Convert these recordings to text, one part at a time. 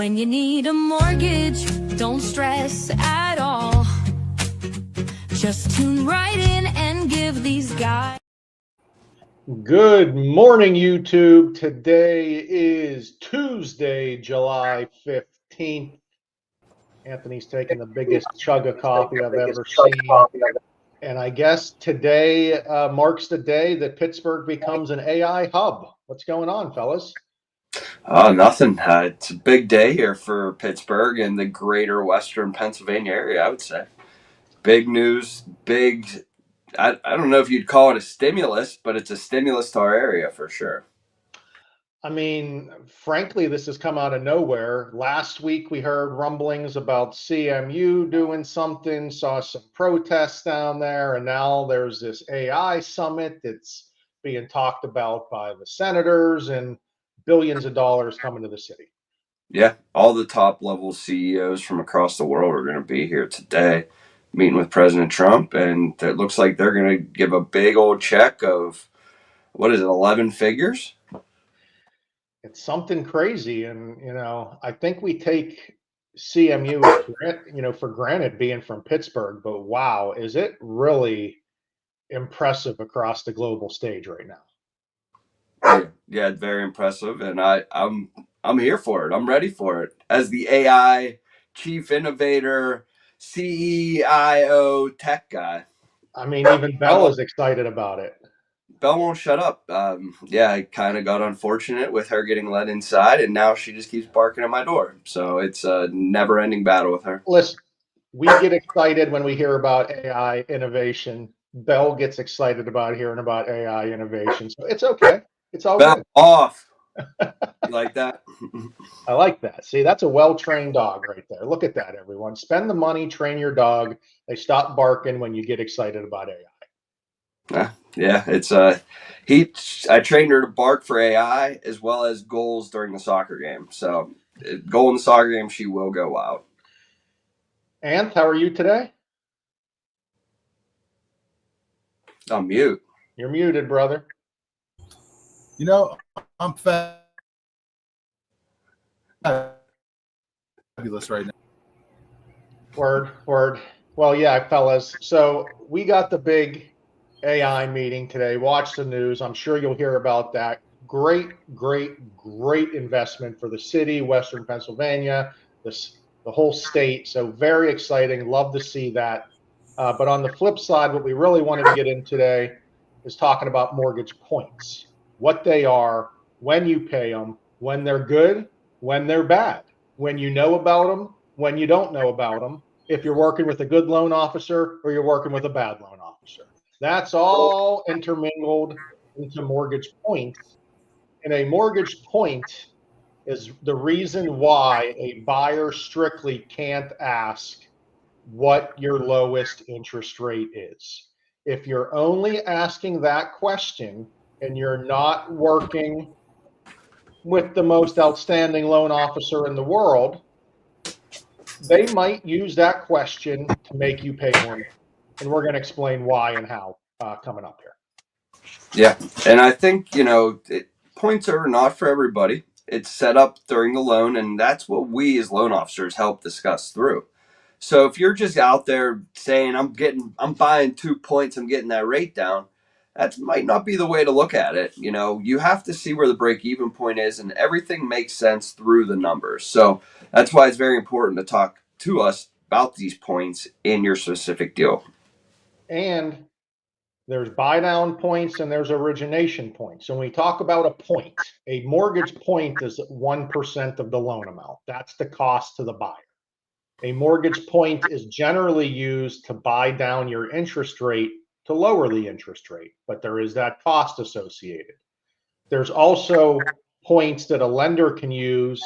When you need a mortgage, don't stress at all. Just tune right in and give these guys. Good morning, YouTube. Today is Tuesday, July 15th. Anthony's taking the biggest chug of coffee I've ever seen. And I guess today marks the day that Pittsburgh becomes an AI hub. What's going on, fellas? Nothing. It's a big day here for Pittsburgh and the greater Western Pennsylvania area, I would say. Big news, big. I don't know if you'd call it a stimulus, but it's a stimulus to our area for sure. I mean, frankly, this has come out of nowhere. Last week, we heard rumblings about CMU doing something, saw some protests down there, and now there's this AI summit that's being talked about by the senators and billions of dollars coming to the city. Yeah, all the top level CEOs from across the world are going to be here today meeting with President Trump, and it looks like they're going to give a big old check of, what is it, 11 figures? It's something crazy, and I think we take CMU for granted being from Pittsburgh, but wow, is it really impressive across the global stage right now? Yeah, very impressive, and I'm here for it. I'm ready for it. As the AI chief innovator, CEIO tech guy. I mean, even Bell is excited about it. Belle won't shut up. Yeah, it kind of got unfortunate with her getting let inside, and now she just keeps barking at my door. So it's a never-ending battle with her. Listen, we get excited when we hear about AI innovation. Bell gets excited about hearing about AI innovation. So it's okay. It's all Belle good. off. You like that? I like that. See, that's a well-trained dog right there. Look at that, everyone. Spend the money, train your dog. They stop barking when you get excited about AI. Yeah, it's I trained her to bark for AI as well as goals during the soccer game. So goal in the soccer game, she will go out. Anth, how are you today? I'm mute. You're muted, brother. I'm fabulous right now. Word. Well, yeah, fellas. So we got the big AI meeting today. Watch the news. I'm sure you'll hear about that. Great investment for the city, Western Pennsylvania, the whole state. So very exciting. Love to see that. But on the flip side, what we really wanted to get in today is talking about mortgage points, what they are, when you pay them, when they're good, when they're bad, when you know about them, when you don't know about them, if you're working with a good loan officer or you're working with a bad loan officer. That's all intermingled into mortgage points. And a mortgage point is the reason why a buyer strictly can't ask what your lowest interest rate is. If you're only asking that question and you're not working with the most outstanding loan officer in the world, they might use that question to make you pay more money. And we're going to explain why and how coming up here. Yeah, and I think points are not for everybody. It's set up during the loan, and that's what we as loan officers help discuss through. So if you're just out there saying I'm buying 2 points, I'm getting that rate down, that might not be the way to look at it. You have to see where the break even point is, and everything makes sense through the numbers. So that's why it's very important to talk to us about these points in your specific deal. And there's buy down points and there's origination points. So when we talk about a point, a mortgage point is 1% of the loan amount. That's the cost to the buyer. A mortgage point is generally used to buy down your interest rate to lower the interest rate, but there is that cost associated. There's also points that a lender can use,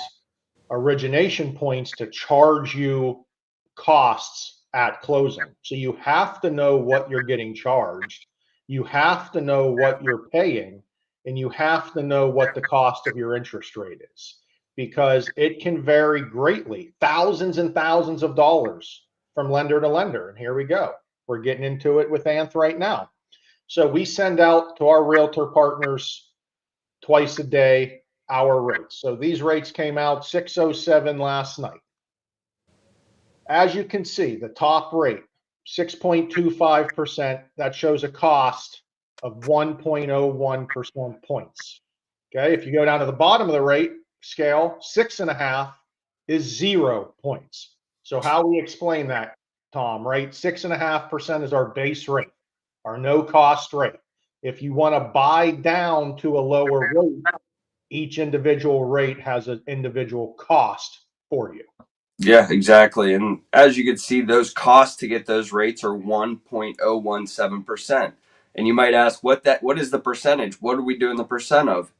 origination points, to charge you costs at closing. So you have to know what you're getting charged. You have to know what you're paying, and you have to know what the cost of your interest rate is, because it can vary greatly, thousands and thousands of dollars from lender to lender. And here we go. We're getting into it with Anth right now. So we send out to our realtor partners twice a day our rates. So these rates came out 607 last night. As you can see, the top rate, 6.25%, that shows a cost of 1.01% points. Okay, if you go down to the bottom of the rate scale, 6.5 is 0 points. So how we explain that, Tom, right? 6.5% is our base rate, our no cost rate. If you want to buy down to a lower rate, each individual rate has an individual cost for you. Yeah, exactly. And as you can see, those costs to get those rates are 1.017%. And you might ask, what is the percentage? What are we doing the percent of?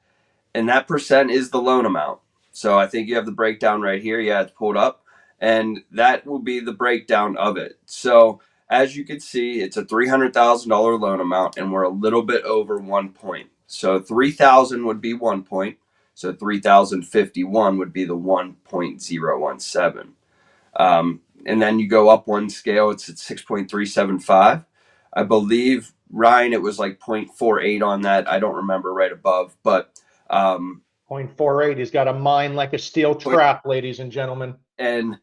And that percent is the loan amount. So I think you have the breakdown right here. Yeah, it's pulled up. And that will be the breakdown of it. So as you can see, it's a $300,000 loan amount, and we're a little bit over 1 point. So 3,000 would be 1 point. So 3,051 would be the 1.017. And then you go up one scale, it's at 6.375. I believe, Ryan, it was like 0.48 on that. I don't remember right above, but 0.48, he's got a mind like a steel trap, ladies and gentlemen. And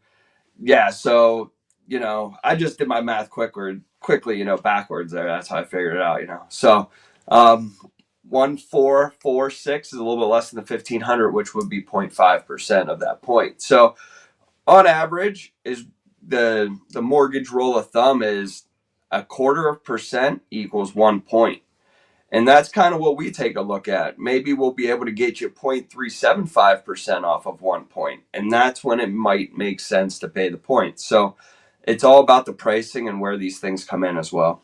yeah, so, I just did my math quickly, backwards there. That's how I figured it out, So 1,446 is a little bit less than the 1,500, which would be 0.5% of that point. So on average, is the mortgage rule of thumb is 0.25% equals 1 point. And that's kind of what we take a look at. Maybe we'll be able to get you 0.375% off of 1 point. And that's when it might make sense to pay the points. So it's all about the pricing and where these things come in as well.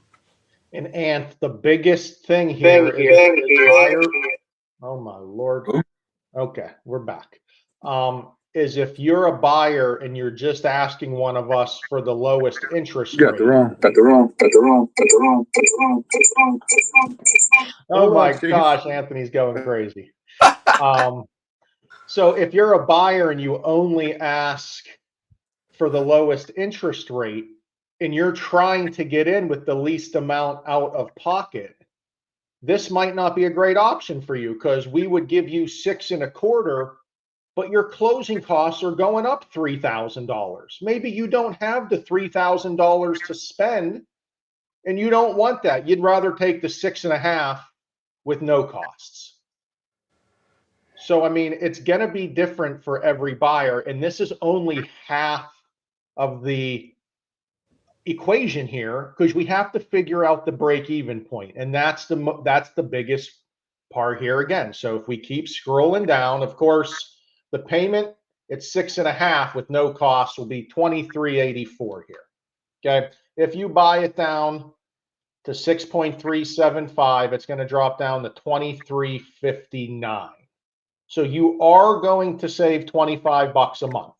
And the biggest thing here is oh my Lord. Ooh. Okay, we're back. Is if you're a buyer and you're just asking one of us for the lowest interest rate. Got the wrong. Oh my gosh, Anthony's going crazy. So if you're a buyer and you only ask for the lowest interest rate and you're trying to get in with the least amount out of pocket, this might not be a great option for you, because we would give you 6.25, but your closing costs are going up $3,000. Maybe you don't have the $3,000 to spend and you don't want that. You'd rather take the 6.5 with no costs. So, I mean, it's going to be different for every buyer. And this is only half of the equation here, because we have to figure out the break-even point. And that's the biggest part here again. So if we keep scrolling down, of course, the payment at 6.5 with no cost will be $23.84 here. Okay. If you buy it down to 6.375, it's going to drop down to $23.59. So you are going to save $25 a month.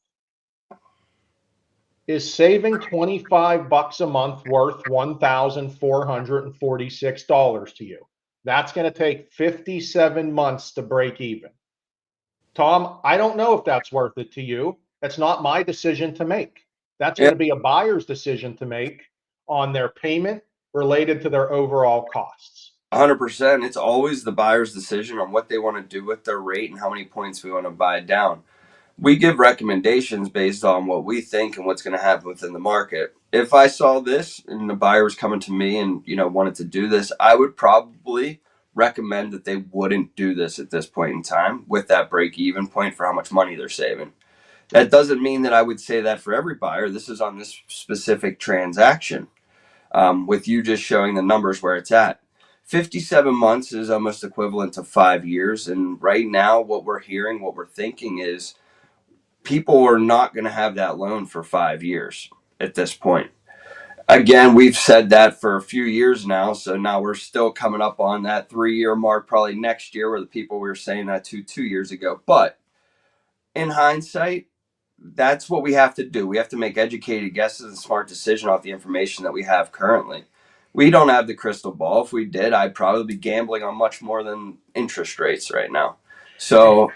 Is saving $25 a month worth $1,446 to you? That's going to take 57 months to break even. Tom, I don't know if that's worth it to you. That's not my decision to make. That's going to be a buyer's decision to make on their payment related to their overall costs. 100%. It's always the buyer's decision on what they want to do with their rate and how many points we want to buy it down. We give recommendations based on what we think and what's going to happen within the market. If I saw this and the buyer was coming to me and wanted to do this, I would probably recommend that they wouldn't do this at this point in time with that break-even point for how much money they're saving. That doesn't mean that I would say that for every buyer. This is on this specific transaction, with you just showing the numbers where it's at. 57 months is almost equivalent to 5 years. And right now, what we're hearing, what we're thinking is people are not going to have that loan for 5 years at this point. Again, we've said that for a few years now. So now we're still coming up on that 3-year mark, probably next year, where the people we were saying that to 2 years ago. But in hindsight, that's what we have to do. We have to make educated guesses and smart decision off the information that we have currently. We don't have the crystal ball. If we did, I'd probably be gambling on much more than interest rates right now. So,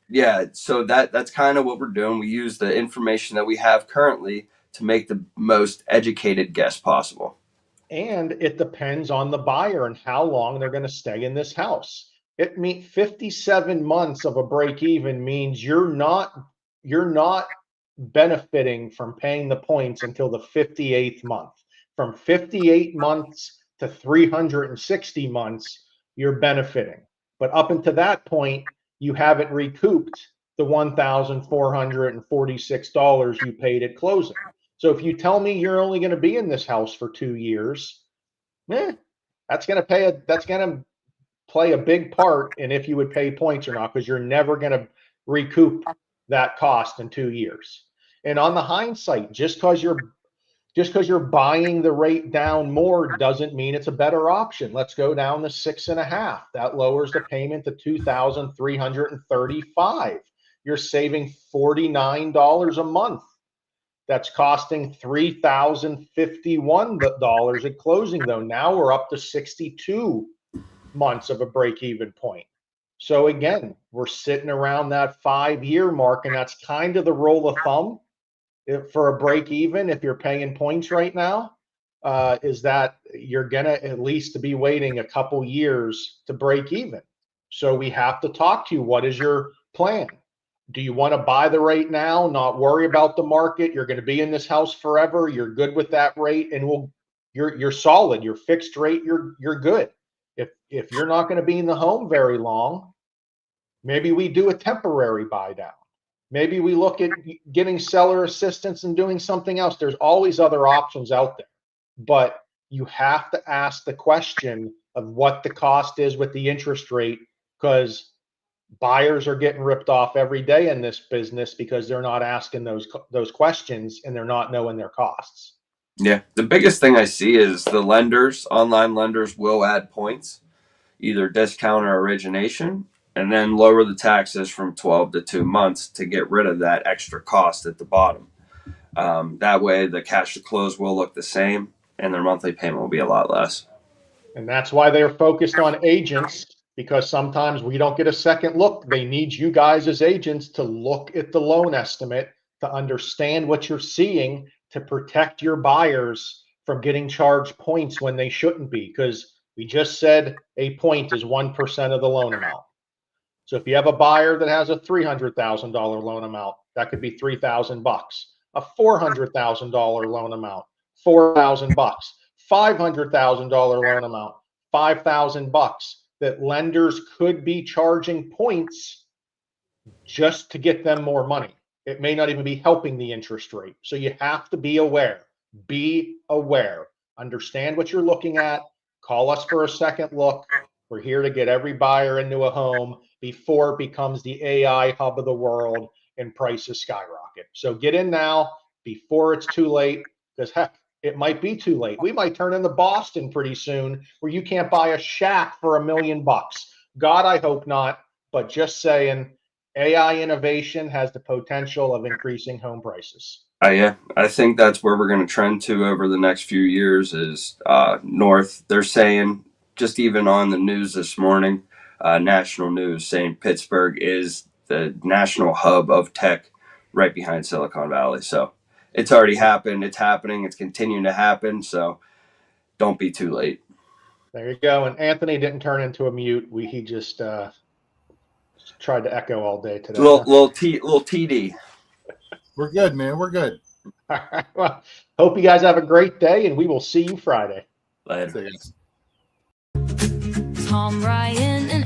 yeah, so that's kind of what we're doing. We use the information that we have currently to make the most educated guess possible. And it depends on the buyer and how long they're going to stay in this house. It means 57 months of a break even means you're not benefiting from paying the points until the 58th month. From 58 months to 360 months, you're benefiting. But up until that point, you haven't recouped the $1,446 you paid at closing. So if you tell me you're only going to be in this house for 2 years, that's going to play a big part in if you would pay points or not, because you're never going to recoup that cost in 2 years. And on the hindsight, just because you're buying the rate down more doesn't mean it's a better option. Let's go down to 6.5. That lowers the payment to $2,335. You're saving $49 a month. That's costing $3,051 at closing, though. Now we're up to 62 months of a break-even point. So again, we're sitting around that 5-year mark, and that's kind of the rule of thumb for a break-even. If you're paying points right now, is that you're gonna at least to be waiting a couple years to break even. So we have to talk to you. What is your plan? Do you want to buy the rate now, not worry about the market? You're going to be in this house forever. You're good with that rate, and you're solid. You're fixed rate. You're good. If you're not going to be in the home very long, maybe we do a temporary buy down. Maybe we look at getting seller assistance and doing something else. There's always other options out there, but you have to ask the question of what the cost is with the interest rate, because buyers are getting ripped off every day in this business because they're not asking those questions and they're not knowing their costs. Yeah, the biggest thing I see is the lenders, online lenders, will add points, either discount or origination, and then lower the taxes from 12 to 2 months to get rid of that extra cost at the bottom. That way, the cash to close will look the same, and their monthly payment will be a lot less. And that's why they're focused on agents, because sometimes we don't get a second look. They need you guys as agents to look at the loan estimate, to understand what you're seeing, to protect your buyers from getting charged points when they shouldn't be, because we just said a point is 1% of the loan amount. So if you have a buyer that has a $300,000 loan amount, that could be $3,000. A $400,000 loan amount, $4,000. $500,000 loan amount, $5,000. That lenders could be charging points just to get them more money. It may not even be helping the interest rate. So you have to be aware. Be aware. Understand what you're looking at. Call us for a second look. We're here to get every buyer into a home before it becomes the AI hub of the world and prices skyrocket. So get in now before it's too late, because heck, it might be too late. We might turn into Boston pretty soon, where you can't buy a shack for $1 million. God, I hope not. But just saying, AI innovation has the potential of increasing home prices. Yeah, I think that's where we're going to trend to over the next few years is north. They're saying, just even on the news this morning, national news, saying Pittsburgh is the national hub of tech right behind Silicon Valley. So it's already happened. It's happening. It's continuing to happen. So don't be too late. There you go. And Anthony didn't turn into a mute. He just tried to echo all day today. Little TD. We're good, man. We're good. All right. Well, hope you guys have a great day, and we will see you Friday. Later. See you. Tom, Ryan, and